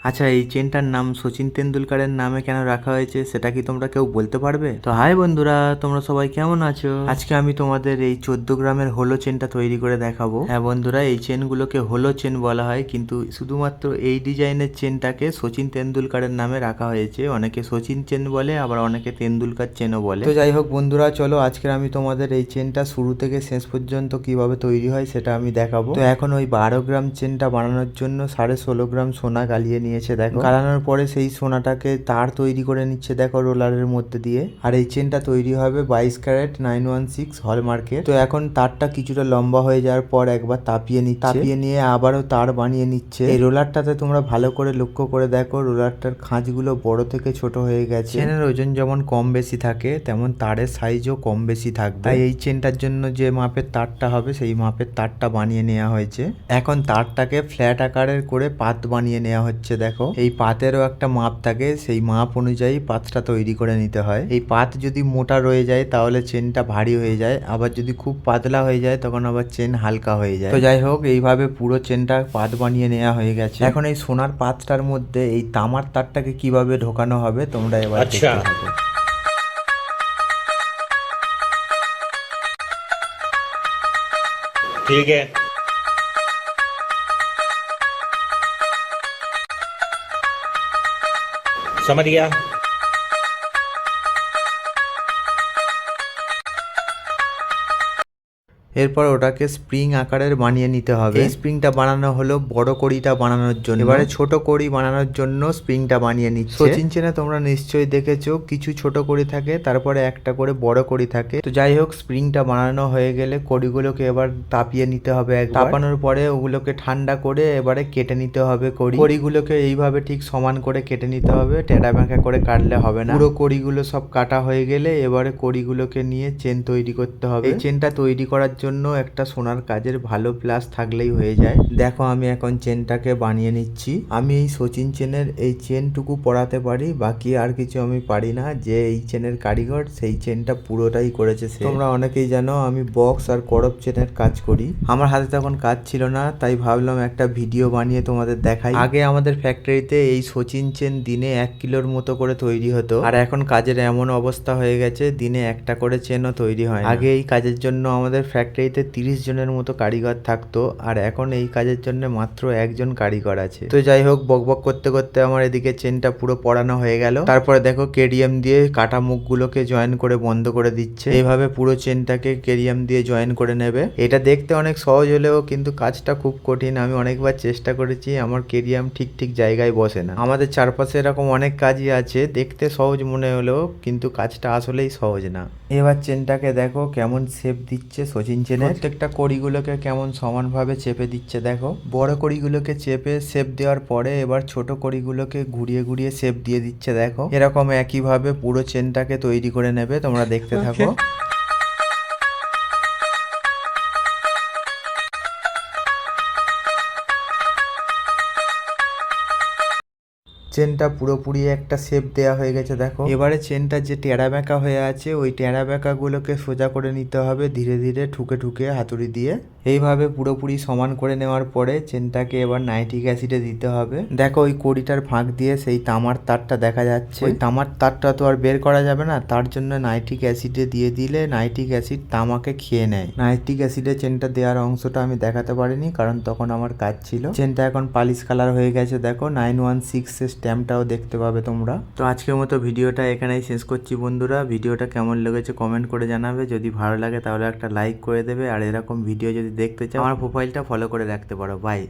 আচ্ছা, এই চেনটার নাম সচিন তেন্ডুলকারের নামে কেন রাখা হয়েছে সেটা কি তোমরা কেউ বলতে পারবে? তো হাই বন্ধুরা, তোমরা সবাই কেমন আছো? আজকে আমি তোমাদের এই 14 গ্রামের হোলো চেনটা তৈরি করে দেখাবো। হ্যাঁ বন্ধুরা, এই চেনগুলোকে হোলো চেন বলা হয়, কিন্তু শুধুমাত্র এই ডিজাইনের চেনটাকে সচিন তেন্ডুলকারের নামে রাখা হয়েছে। অনেকে সচিন চেন বলে, আবার অনেকে তেন্ডুলকার চেনও বলে। তো যাই হোক বন্ধুরা, চলো আজকে আমি তোমাদের এই চেনটা শুরু থেকে শেষ পর্যন্ত কিভাবে তৈরি হয় সেটা আমি দেখাবো। তো এখন ওই 12 গ্রাম চেনটা বানানোর জন্য 16.5 গ্রাম সোনা গালিয়ে নিয়েছে দেখো। গালানোর পরে সেই সোনাটাকে তার তৈরি করে নিচ্ছে দেখো রোলারের মধ্যে দিয়ে। আর এই চেনটা তৈরি হবে 22 ক্যারেট 916 হলমার্কের। তো এখন তারটা কিছুটা লম্বা হয়ে যাওয়ার পর একবার তাপিয়ে নিচ্ছে, তাপিয়ে নিয়ে আবারও তার বানিয়ে নিচ্ছে। এই রোলারটাতে তোমরা ভালো করে লক্ষ্য করে দেখো, রোলারটার খাঁজগুলো বড় থেকে ছোট হয়ে গেছে। চেনের ওজন যেমন কম বেশি থাকে, তেমন তারের সাইজও কম বেশি থাকবে। তাই এই চেনটার জন্য যে মাপের তারটা হবে সেই মাপের তারটা বানিয়ে নেওয়া হয়েছে। এখন তারটাকে ফ্ল্যাট আকারের করে পাত বানিয়ে নেওয়া হচ্ছে দেখো। এই পাতেরও একটা মাপ থাকে, সেই মাপ অনুযায়ী পাতটা তৈরি করে নিতে হয়। এই পাত যদি মোটা রয়ে যায় তাহলে চেনটা ভারী হয়ে যায়, আবার যদি খুব পাতলা হয়ে যায় তখন আবার চেন হালকা হয়ে যায়। তো যাই হোক, এইভাবে পুরো চেনটা পাত বানিয়ে নেওয়া হয়ে গেছে। এখন এই সোনার পাতটার মধ্যে এই তামার তারটাকে কিভাবে ঢোকানো হবে তোমরা এবার দেখতে থাকো। ठीक है। समझ गया। এরপর ওটাকে স্প্রিং আকারের বানিয়ে নিতে হবে। এই স্প্রিংটা বানানো হলো বড় কড়িটা বানানোর জন্য। এবারে ছোট কড়ি বানানোর জন্য স্প্রিংটা বানিয়ে নিচ্ছে। সচিন চেনে তোমরা নিশ্চয়ই দেখেছো, কিছু ছোট কড়ি থাকে, তারপরে একটা করে বড় কড়ি থাকে। তো যাই হোক, স্প্রিংটা বানানো হয়ে গেলে কড়িগুলোকে এবার তাপিয়ে নিতে হবে। তাপানোর পরে ওগুলোকে ঠান্ডা করে এবারে কেটে নিতে হবে। কড়িগুলোকে এইভাবে ঠিক সমান করে কেটে নিতে হবে, টেরা বেঁকা করে কাটলে হবে না। পুরো কড়িগুলো সব কাটা হয়ে গেলে এবারে কড়িগুলোকে নিয়ে চেন তৈরি করতে হবে। এই চেনটা তৈরি করার জন্য একটা সোনার কাজের ভালো প্লাস থাকলেই হয়ে যায়। দেখো আমি এখন চেনটাকে বানিয়ে নিচ্ছি। আমি এই সচিন চেনের এই চেনটুকু পরাতে পারি, বাকি আর কিছু আমি পারি না। যে এই চেনের কারিগর সেই চেনটা পুরোটাই করেছে সে। তোমরা অনেকেই জানো আমি বক্স আর করব চেনের কাজ করি। আমার হাতে তখন কাজ ছিল না, তাই ভাবলাম একটা ভিডিও বানিয়ে তোমাদের দেখাই। আগে আমাদের ফ্যাক্টরিতে এই সচিন চেন দিনে 1 কিলোর মতো করে তৈরি হতো, আর এখন কাজের এমন অবস্থা হয়ে গেছে দিনে একটা করে চেনও তৈরি হয়। আগে এই কাজের জন্য আমাদের ফ্যাক্টরিতে 30 জনের মতো কারিগর থাকতো, আর এখন এই কাজের জন্য মাত্র একজন কারিগর আছে। তো যাই হোক, বকবক করতে করতে আমার এদিকে চেনটা পুরো পরানো হয়ে গেল। তারপরে দেখো কেডিএম দিয়ে কাটা মুখগুলোকে জয়েন করে বন্ধ করে দিচ্ছে। এইভাবে পুরো চেনটাকে কেডিএম দিয়ে জয়েন করে নেবে। এটা দেখতে অনেক সহজ হলেও কিন্তু কাজটা খুব কঠিন। আমি অনেকবার চেষ্টা করেছি, আমার কেডিএম ঠিক ঠিক জায়গায় বসে না। আমাদের চারপাশে এরকম অনেক কাজই আছে, দেখতে সহজ মনে হলেও কিন্তু কাজটা আসলেই সহজ না। এবার চেনটাকে দেখো কেমন শেপ দিচ্ছে সচিন চেনের। প্রত্যেকটা কড়িগুলোকে কেমন সমানভাবে চেপে দিচ্ছে দেখো। বড় কড়িগুলোকে চেপে শেপ দেওয়ার পরে এবার ছোট কড়িগুলোকে ঘুরিয়ে ঘুরিয়ে শেপ দিয়ে দিচ্ছে দেখো। এরকম একইভাবে পুরো চেনটাকে তৈরি করে নেবে, তোমরা দেখতে থাকো। চেনটা পুরোপুরি একটা শেপ দেওয়া হয়ে গেছে দেখো। এবারে চেনটা যে টেরা বেঁকা হয়ে আছে ওই টেরা বেঁকা গুলোকে সোজা করে নিতে হবে ধীরে ধীরে ঠুকে ঠুকে হাতুড়ি দিয়ে। এইভাবে পুরোপুরি সমান করে নেওয়ার পরে চেনটাকে এবার নাইট্রিক অ্যাসিডে দিতে হবে। দেখো ওই কড়িটার ফাঁক দিয়ে সেই তামার তারটা দেখা যাচ্ছে। ওই তামার তারটা তো আর বের করা যাবে না, তার জন্য নাইট্রিক অ্যাসিডে দিয়ে দিলে নাইট্রিক অ্যাসিড তামাকে খেয়ে নেয়। নাইট্রিক অ্যাসিডে চেনটা দেওয়ার অংশটা আমি দেখাতে পারিনি, কারণ তখন আমার কাজ ছিল। চেনটা এখন পালিশ কালার হয়ে গেছে দেখো, 916 এর স্ট্যাম্পটাও দেখতে পাবে তোমরা। তো আজকের মতো ভিডিওটা এখানেই শেষ করছি বন্ধুরা। ভিডিওটা কেমন লেগেছে কমেন্ট করে জানাবে। যদি ভালো লাগে তাহলে একটা লাইক করে দেবে, আর এরকম ভিডিও যদি দেখতে চাও আমার প্রোফাইলটা ফলো করে রাখতে পারো। বাই।